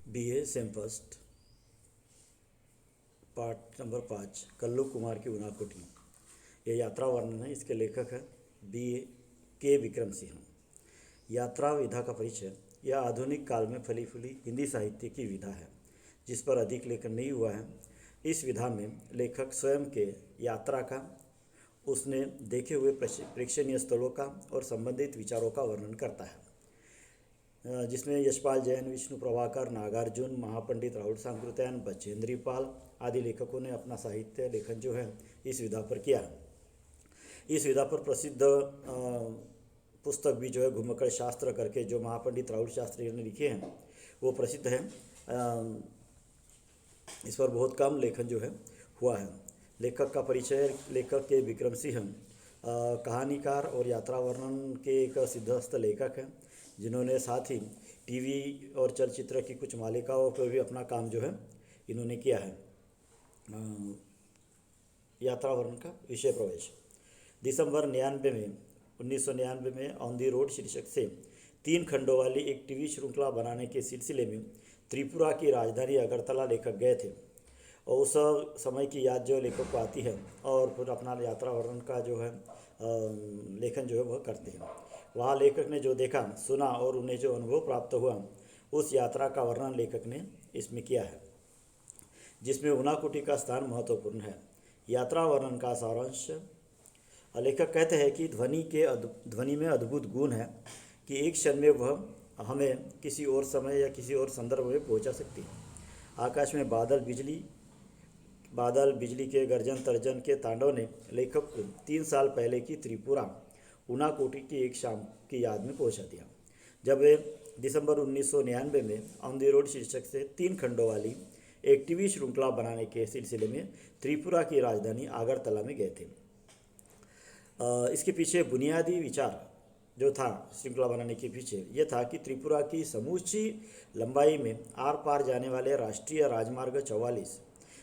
BA sem first part number 5 Kallu Kumar की उनाकोटी। ये यात्रा वर्णन है। इसके लेखक है बी के विक्रम सिंह। यात्रा विधा का परिचय। यह आधुनिक काल में फली फूली हिंदी साहित्य की विधा है जिस पर अधिक लेखन नहीं हुआ है। इस विधा में लेखक स्वयं के यात्रा का, उसने देखे हुए प्रेक्षणीय स्थलों का और संबंधित विचारों का वर्णन करता है, जिसमें यशपाल जैन, विष्णु प्रभाकर, नागार्जुन, महापंडित राहुल सांकृत्यायन, बचेंद्री पाल आदि लेखकों ने अपना साहित्य लेखन जो है इस विधा पर किया। इस विधा पर प्रसिद्ध पुस्तक भी जो है घुमक्कड़ शास्त्र करके जो महापंडित राहुल शास्त्री ने लिखे हैं वो प्रसिद्ध है। इस पर बहुत कम लेखन जो है हुआ है। लेखक का परिचय। लेखक के विक्रम सिंह कहानीकार और यात्रा वर्णन के एक सिद्धहस्त लेखक हैं जिन्होंने साथ ही टीवी और चलचित्र की कुछ मालिकाओं पर भी अपना काम जो है इन्होंने किया है। यात्रा वर्णन का विषय प्रवेश। दिसंबर 1999 में ऑन दी रोड शीर्षक से 3 खंडों वाली एक टीवी श्रृंखला बनाने के सिलसिले में त्रिपुरा की राजधानी अगरतला लेखक गए थे और उस समय की याद जो लेखक को आती है और फिर अपना यात्रा वर्णन का जो है लेखन जो है वह करते हैं। वहाँ लेखक ने जो देखा, सुना और उन्हें जो अनुभव प्राप्त हुआ उस यात्रा का वर्णन लेखक ने इसमें किया है, जिसमें उनाकोटी का स्थान महत्वपूर्ण है। यात्रा वर्णन का सारांश। लेखक कहते हैं कि ध्वनि में अद्भुत गुण है कि एक क्षण में वह हमें किसी और समय या किसी और संदर्भ में पहुंचा सकती है। आकाश में बादल बिजली के गर्जन तर्जन के तांडव ने लेखक को 3 साल पहले की त्रिपुरा उनाकोटी की एक शाम की याद में पहुंचा दिया, जब वे दिसंबर 1999 में ऑन द रोड शीर्षक से 3 खंडों वाली एक टीवी श्रृंखला बनाने के सिलसिले में त्रिपुरा की राजधानी आगरतला में गए थे। इसके पीछे बुनियादी विचार जो था श्रृंखला बनाने के पीछे ये था कि त्रिपुरा की समूची लंबाई में आर पार जाने वाले राष्ट्रीय राजमार्ग 44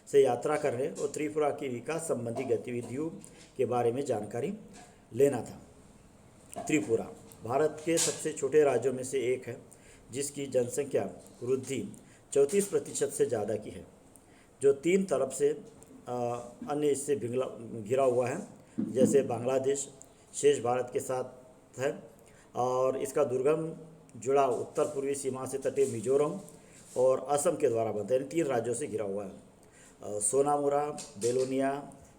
से यात्रा करने और त्रिपुरा की विकास संबंधी गतिविधियों के बारे में जानकारी लेना था। त्रिपुरा भारत के सबसे छोटे राज्यों में से एक है जिसकी जनसंख्या वृद्धि 34% से ज़्यादा की है, जो 3 तरफ से अन्य इससे घिरा हुआ है, जैसे बांग्लादेश शेष भारत के साथ है और इसका दुर्गम जुड़ा उत्तर पूर्वी सीमा से तटीय मिजोरम और असम के द्वारा बनता है। 3 राज्यों से घिरा हुआ है। सोनामुरा, बेलोनिया,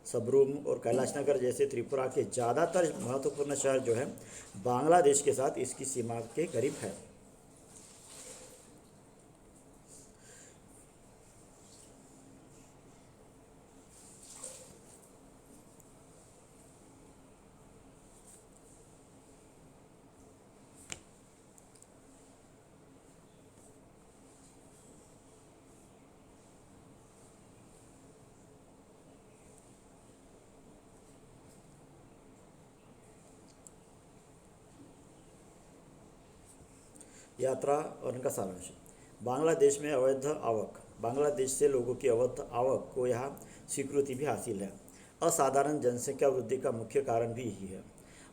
सबरूम और कैलाशनगर जैसे त्रिपुरा के ज़्यादातर महत्वपूर्ण शहर जो है बांग्लादेश के साथ इसकी सीमा के करीब है। यात्रा और इनका सारांश। बांग्लादेश में अवैध आवक। बांग्लादेश से लोगों की अवैध आवक को यहाँ स्वीकृति भी हासिल है। असाधारण जनसंख्या वृद्धि का मुख्य कारण भी यही है।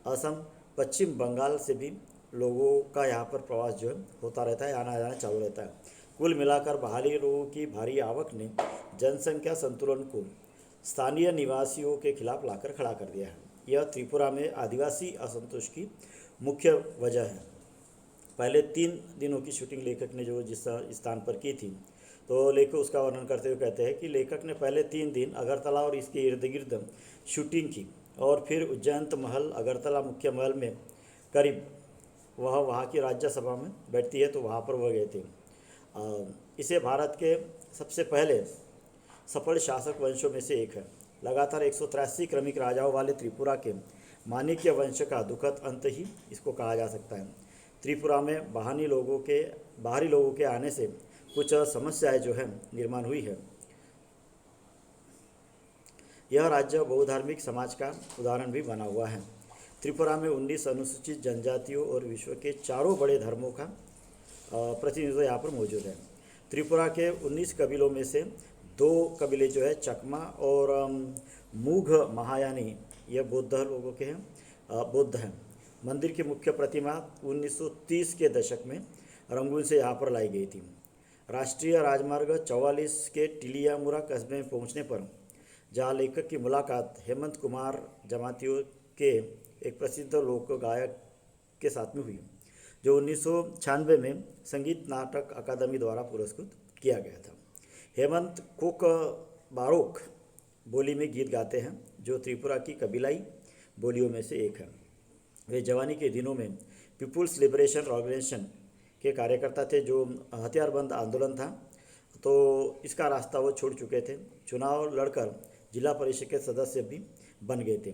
असम, पश्चिम बंगाल से भी लोगों का यहाँ पर प्रवास जो है होता रहता है, आना जाना चालू रहता है। कुल मिलाकर बाहरी लोगों की भारी आवक ने जनसंख्या संतुलन को स्थानीय निवासियों के खिलाफ लाकर खड़ा कर दिया है। यह त्रिपुरा में आदिवासी असंतोष की मुख्य वजह है। पहले 3 दिनों की शूटिंग लेखक ने जो जिस स्थान पर की थी, तो लेखक उसका वर्णन करते हुए कहते हैं कि लेखक ने पहले 3 दिन अगरतला और इसके इर्द गिर्द शूटिंग की और फिर उज्जैन महल, अगरतला मुख्य महल में करीब वह वहाँ की राज्यसभा में बैठती है तो वहाँ पर वह गए थे। इसे भारत के सबसे पहले सफल शासक वंशों में से एक है। लगातार 183 क्रमिक राजाओं वाले त्रिपुरा के माणिक्य वंश का दुखद अंत ही इसको कहा जा सकता है। त्रिपुरा में बाहरी लोगों के आने से कुछ समस्याएं जो है निर्माण हुई है। यह राज्य बहुधार्मिक समाज का उदाहरण भी बना हुआ है। त्रिपुरा में 19 अनुसूचित जनजातियों और विश्व के 4 बड़े धर्मों का प्रतिनिधित्व यहाँ पर मौजूद है। त्रिपुरा के 19 कबीलों में से 2 कबीले जो है चकमा और मूघ महायानी, यह बौद्ध लोगों के हैं, बौद्ध हैं। मंदिर की मुख्य प्रतिमा 1930 के दशक में रंगून से यहाँ पर लाई गई थी। राष्ट्रीय राजमार्ग 44 के टिलियामुरा कस्बे में पहुंचने पर जहां लेखक की मुलाकात हेमंत कुमार जमातियों के एक प्रसिद्ध लोक गायक के साथ में हुई, जो 1996 में संगीत नाटक अकादमी द्वारा पुरस्कृत किया गया था। हेमंत कोक बारोक बोली में गीत गाते हैं, जो त्रिपुरा की कबीलाई बोलियों में से एक है। वे जवानी के दिनों में पीपुल्स लिबरेशन ऑर्गेनाइजेशन के कार्यकर्ता थे, जो हथियारबंद आंदोलन था, तो इसका रास्ता वो छोड़ चुके थे। चुनाव लड़कर जिला परिषद के सदस्य भी बन गए थे।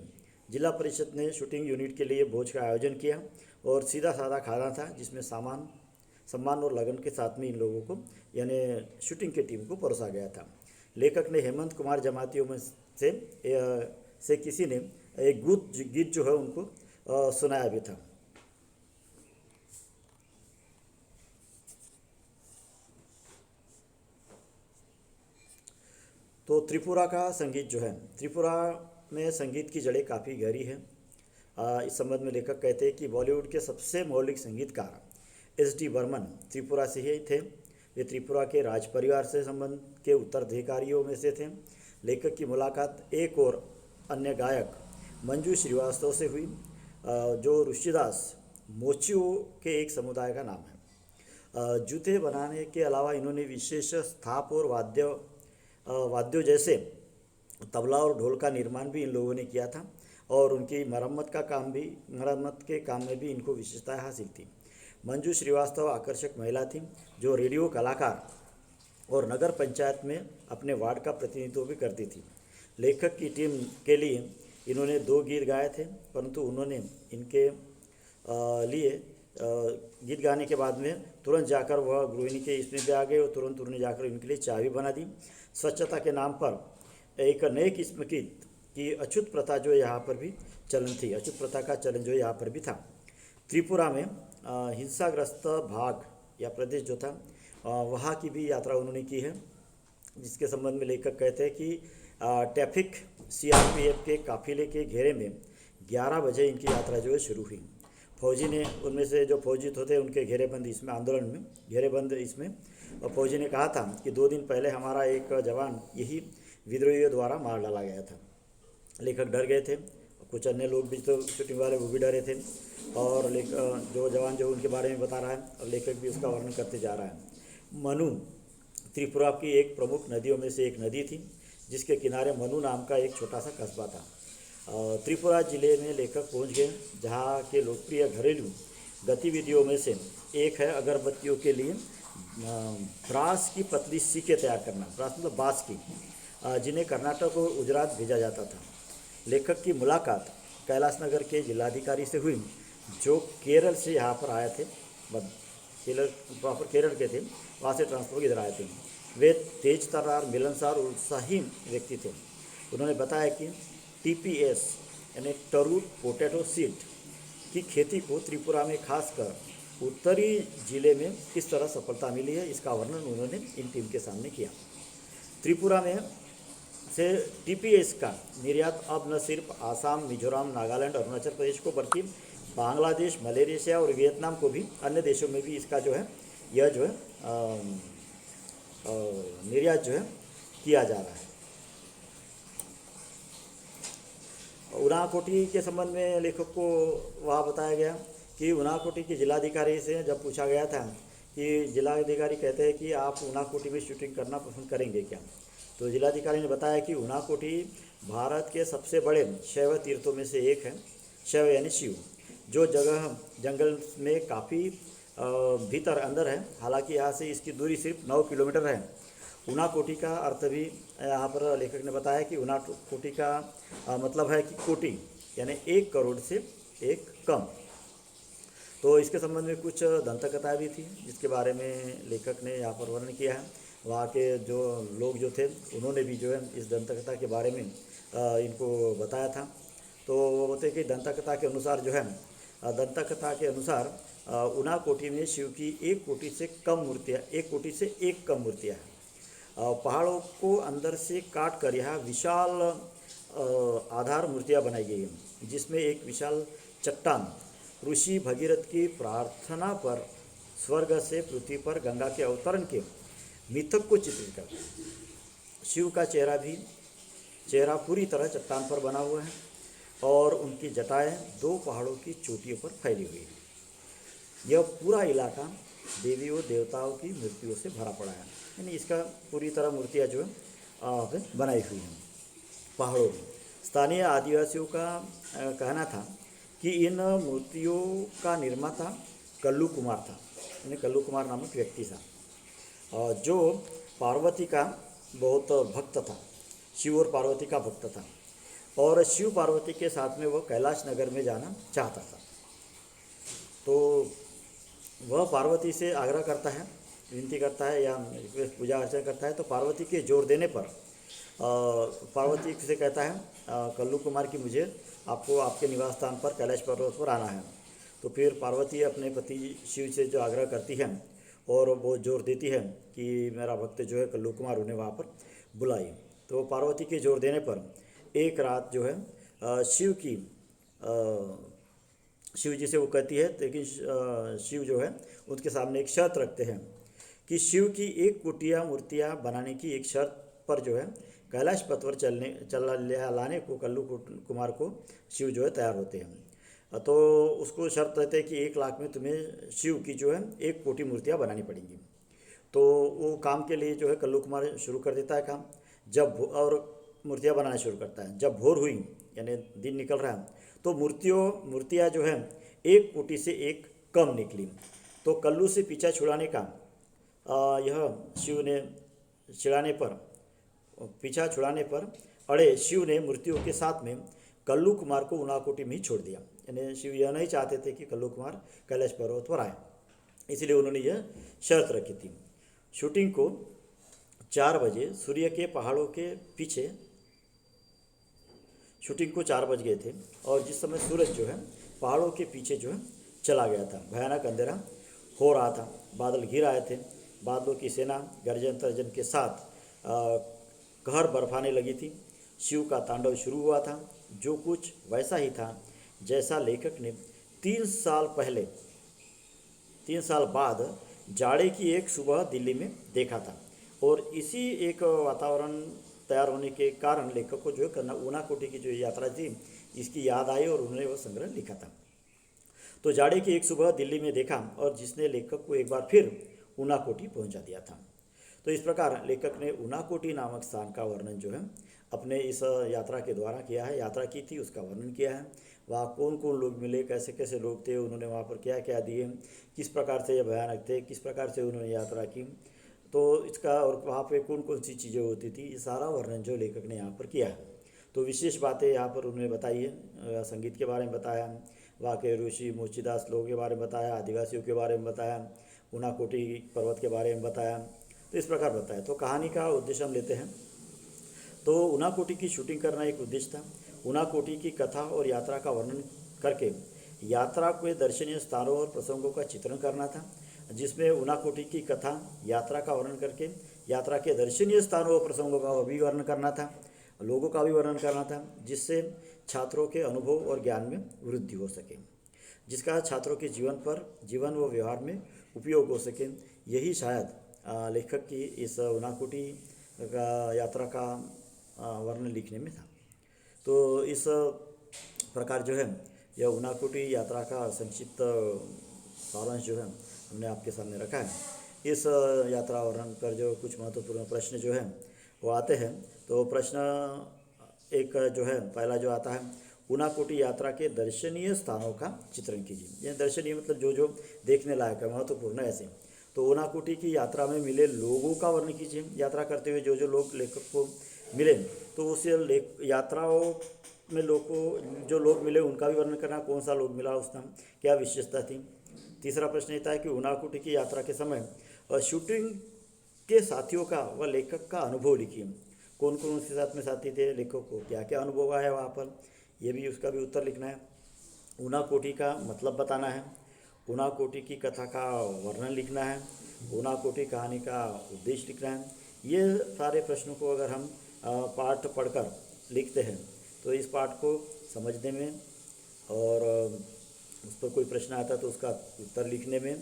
जिला परिषद ने शूटिंग यूनिट के लिए भोज का आयोजन किया और सीधा साधा खाना था, जिसमें सम्मान और लगन के साथ में इन लोगों को यानी शूटिंग की टीम को परोसा गया था। लेखक ने हेमंत कुमार जमातियों में से किसी ने एक गीत जो है उनको सुनाया भी था। तो त्रिपुरा का संगीत जो है, त्रिपुरा में संगीत की जड़ें काफ़ी गहरी है। इस संबंध में लेखक कहते हैं कि बॉलीवुड के सबसे मौलिक संगीतकार एस.डी. बर्मन त्रिपुरा से ही थे। वे त्रिपुरा के राज परिवार से संबंध के उत्तराधिकारियों में से थे। लेखक की मुलाकात एक और अन्य गायक मंजू श्रीवास्तव से हुई, जो ऋषिदास मोचियो के एक समुदाय का नाम है। जूते बनाने के अलावा इन्होंने विशेष स्थाप और वाद्यों जैसे तबला और ढोल का निर्माण भी इन लोगों ने किया था, और उनकी मरम्मत के काम में भी इनको विशेषताएं हासिल थी। मंजू श्रीवास्तव आकर्षक महिला थी, जो रेडियो कलाकार और नगर पंचायत में अपने वार्ड का प्रतिनिधित्व भी करती थी। लेखक की टीम के लिए इन्होंने 2 गीत गाए थे, परंतु उन्होंने इनके लिए गीत गाने के बाद में तुरंत जाकर वह गृहिणी के इसमें भी आ गए और तुरंत उन्होंने जाकर इनके लिए चाय भी बना दी। स्वच्छता के नाम पर एक नए किस्म की अछूत प्रथा जो यहाँ पर भी चलन थी, अछूत प्रथा का चलन जो यहाँ पर भी था। त्रिपुरा में हिंसाग्रस्त भाग या प्रदेश जो था, वहाँ की भी यात्रा उन्होंने की है, जिसके संबंध में लेखक कहते हैं कि ट्रैफिक CRPF के काफिले के घेरे में 11 बजे इनकी यात्रा जो है शुरू हुई। फौजी ने, उनमें से जो फौजी होते उनके घेरेबंद इसमें आंदोलन में घेरेबंद इसमें फौजी ने कहा था कि 2 दिन पहले हमारा एक जवान यही विद्रोहियों द्वारा मार डाला गया था। लेखक डर गए थे, कुछ अन्य लोग भी तो शूटिंग वाले वो भी डरे थे, और जो जवान जो उनके बारे में बता रहा है और लेखक भी उसका वर्णन करते जा रहा है। मनु त्रिपुरा की एक प्रमुख नदियों में से एक नदी थी, जिसके किनारे मनु नाम का एक छोटा सा कस्बा था। त्रिपुरा जिले में लेखक पहुंच गए, जहां के लोकप्रिय घरेलू गतिविधियों में से एक है अगरबत्तियों के लिए ब्रास की पतली सीकें तैयार करना। ब्रास मतलब बाँस की, जिन्हें कर्नाटक और गुजरात भेजा जाता था। लेखक की मुलाकात कैलाश नगर के जिलाधिकारी से हुई, जो केरल से यहाँ पर आए थे, केरल के थे, वहाँ से ट्रांसफर इधर आए थे। वे तेज तर्रार, मिलनसार और उत्साही व्यक्ति थे। उन्होंने बताया कि TPS यानी टरूट पोटैटो सीड की खेती को त्रिपुरा में खासकर उत्तरी जिले में किस तरह सफलता मिली है, इसका वर्णन उन्होंने इन टीम के सामने किया। त्रिपुरा में से TPS का निर्यात अब न सिर्फ आसाम, मिजोरम, नागालैंड, अरुणाचल प्रदेश को, बल्कि बांग्लादेश, मलेशिया और वियतनाम को भी, अन्य देशों में भी इसका जो है यह जो है निर्यात जो है किया जा रहा है। उनाकोटी के संबंध में लेखक को वहाँ बताया गया कि उनाकोटी के जिलाधिकारी से जब पूछा गया था कि जिलाधिकारी कहते हैं कि आप उनाकोटी में शूटिंग करना पसंद करेंगे क्या, तो जिलाधिकारी ने बताया कि उनाकोटी भारत के सबसे बड़े शैव तीर्थों में से एक है। शैव यानी शिव, जो जगह जंगल में काफ़ी भीतर अंदर है। हालांकि यहाँ से इसकी दूरी सिर्फ 9 किलोमीटर है। उनाकोटी का अर्थ भी यहाँ पर लेखक ने बताया कि उनाकोटी का मतलब है कि कोटि यानी 1 करोड़ से एक कम। तो इसके संबंध में कुछ दंतकथाएँ भी थी, जिसके बारे में लेखक ने यहाँ पर वर्णन किया है। वहाँ के जो लोग जो थे उन्होंने भी जो है इस दंतकथा के बारे में इनको बताया था। तो वो बोलते कि दंतकथा के अनुसार जो है, दंतकथा के अनुसार उनाकोटी में शिव की 1 कोटि से एक कम मूर्तियाँ हैं। पहाड़ों को अंदर से काट कर यहाँ विशाल आधार मूर्तियाँ बनाई गई हैं, जिसमें एक विशाल चट्टान ऋषि भगीरथ की प्रार्थना पर स्वर्ग से पृथ्वी पर गंगा के अवतरण के मिथक को चित्रित करता है। शिव का चेहरा पूरी तरह चट्टान पर बना हुआ है और उनकी जटाएं दो पहाड़ों की चोटियों पर फैली हुई है। यह पूरा इलाका देवी और देवताओं की मूर्तियों से भरा पड़ा है, यानी इसका पूरी तरह मूर्तियाँ जो है बनाई हुई हैं पहाड़ों में। स्थानीय आदिवासियों का कहना था कि इन मूर्तियों का निर्माता कल्लू कुमार था, यानी कल्लू कुमार नामक व्यक्ति था, जो पार्वती का बहुत भक्त था, शिव और पार्वती का भक्त था और शिव पार्वती के साथ में वह कैलाश नगर में जाना चाहता था। तो वह पार्वती से आग्रह करता है, विनती करता है या पूजा अर्चना करता है। तो पार्वती के जोर देने पर पार्वती से कहता है कल्लू कुमार की मुझे आपको आपके निवास स्थान पर कैलाश पर्वत पर आना है। तो फिर पार्वती अपने पति शिव से जो आग्रह करती है और वो जोर देती है कि मेरा भक्त जो है कल्लू कुमार उन्हें वहाँ पर बुलाइए। तो पार्वती के जोर देने पर एक रात जो है शिव जी से वो कहती है, लेकिन शिव जो है उनके सामने एक शर्त रखते हैं कि शिव की एक कुटिया मूर्तियाँ बनाने की एक शर्त पर जो है कैलाश पथ पर लाने को कल्लू कुमार को शिव जो है तैयार होते हैं। तो उसको शर्त रहते हैं कि 1 लाख में तुम्हें शिव की जो है 1 कोटी मूर्तियाँ बनानी पड़ेंगी। तो वो काम के लिए जो है कल्लू कुमार शुरू कर देता है काम, और मूर्तियाँ बनाना शुरू करता है। जब भोर हुई यानी दिन निकल रहा है तो मूर्तियाँ जो है 1 कोटी से 1 कम निकली। तो कल्लू से पीछा छुड़ाने का यह शिव ने पीछा छुड़ाने पर अड़े शिव ने मूर्तियों के साथ में कल्लू कुमार को उनाकोटी में ही छोड़ दिया। यानी शिव यह नहीं चाहते थे कि कल्लू कुमार कैलाश पर्वत पर आए, इसलिए उन्होंने यह शर्त रखी थी। शूटिंग को 4 बजे सूर्य के पहाड़ों के पीछे शूटिंग को 4 बज गए थे और जिस समय सूरज जो है पहाड़ों के पीछे जो है चला गया था, भयानक अंधेरा हो रहा था, बादल घिर आए थे। बादलों की सेना गर्जन तर्जन के साथ कहर बरफाने लगी थी। शिव का तांडव शुरू हुआ था, जो कुछ वैसा ही था जैसा लेखक ने 3 साल बाद जाड़े की एक सुबह दिल्ली में देखा था। और इसी एक वातावरण तैयार होने के कारण लेखक को जो है उनाकोटी की जो यात्रा थी इसकी याद आई और उन्होंने वह संग्रह लिखा था। तो जाड़े की एक सुबह दिल्ली में देखा और जिसने लेखक को एक बार फिर उनाकोटी पहुंचा दिया था। तो इस प्रकार लेखक ने उनाकोटी नामक स्थान का वर्णन जो है अपने इस यात्रा के द्वारा किया है। यात्रा की थी, उसका वर्णन किया है, वहाँ कौन कौन लोग मिले, कैसे कैसे लोग थे, उन्होंने वहाँ पर क्या क्या दिए, किस प्रकार से ये भयानक थे, किस प्रकार से उन्होंने यात्रा की, तो इसका और वहाँ पे कौन कौन सी चीज़ें होती थी, ये सारा वर्णन जो लेखक ने यहाँ पर किया है। तो विशेष बातें यहाँ पर उन्होंने बताई है। संगीत के बारे में बताया, वहाँ के ऋषि मोचीदास लोगों के बारे में बताया, आदिवासियों के बारे में बताया, उनाकोटी पर्वत के बारे में बताया। तो इस प्रकार बताया। तो कहानी का उद्देश्य हम लेते हैं। तो उनाकोटी की शूटिंग करना एक उद्देश्य था। उनाकोटी की कथा और यात्रा का वर्णन करके यात्रा के दर्शनीय स्थानों और प्रसंगों का चित्रण करना था, जिसमें उनाकोटी की कथा यात्रा का वर्णन करके यात्रा के दर्शनीय स्थानों और प्रसंगों का भी वर्णन करना था, लोगों का भी वर्णन करना था, जिससे छात्रों के अनुभव और ज्ञान में वृद्धि हो सके, जिसका छात्रों के जीवन व व्यवहार में उपयोग हो सके। यही शायद लेखक की इस उनाकोटी का यात्रा का वर्णन लिखने में था। तो इस प्रकार जो है यह उनाकोटी यात्रा का संक्षिप्त सारांश जो है हमने आपके सामने रखा है। इस यात्रा वर्णन पर जो कुछ महत्वपूर्ण प्रश्न जो है वो आते हैं। तो प्रश्न एक जो है पहला जो आता है, उनाकोटी यात्रा के दर्शनीय स्थानों का चित्रण कीजिए। यह दर्शनीय मतलब जो जो देखने लायक है, महत्वपूर्ण है ऐसे। तो उनाकोटी की यात्रा में मिले लोगों का वर्णन कीजिए। यात्रा करते हुए जो जो लोग लेखक को मिले तो उस यात्राओं में जो लोग मिले उनका भी वर्णन करना, कौन सा लोग मिला, उसका क्या विशेषता थी। तीसरा प्रश्न ये था कि उनाकोटी की यात्रा के समय शूटिंग के साथियों का व लेखक का अनुभव लिखिए। कौन कौन उसके साथ में साथी थे, लेखक को क्या क्या अनुभव आया वहाँ पर, ये भी उसका भी उत्तर लिखना है। उनाकोटी का मतलब बताना है, उनाकोटी की कथा का वर्णन लिखना है, उनाकोटी कहानी का उद्देश्य लिखना है। ये सारे प्रश्नों को अगर हम पाठ पढ़कर लिखते हैं तो इस पाठ को समझने में और उस पर कोई प्रश्न आता है तो उसका उत्तर लिखने में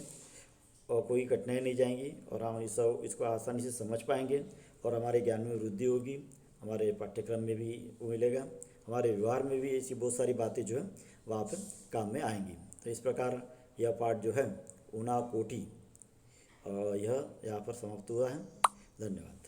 और कोई कठिनाई नहीं जाएंगी और हम इसको आसानी से समझ पाएंगे और हमारे ज्ञान में वृद्धि होगी, हमारे पाठ्यक्रम में भी वो मिलेगा, हमारे व्यवहार में भी ऐसी बहुत सारी बातें जो है वहाँ पर काम में आएंगी। तो इस प्रकार यह पाठ जो है ऊना कोटी यह यहाँ पर समाप्त हुआ है। धन्यवाद।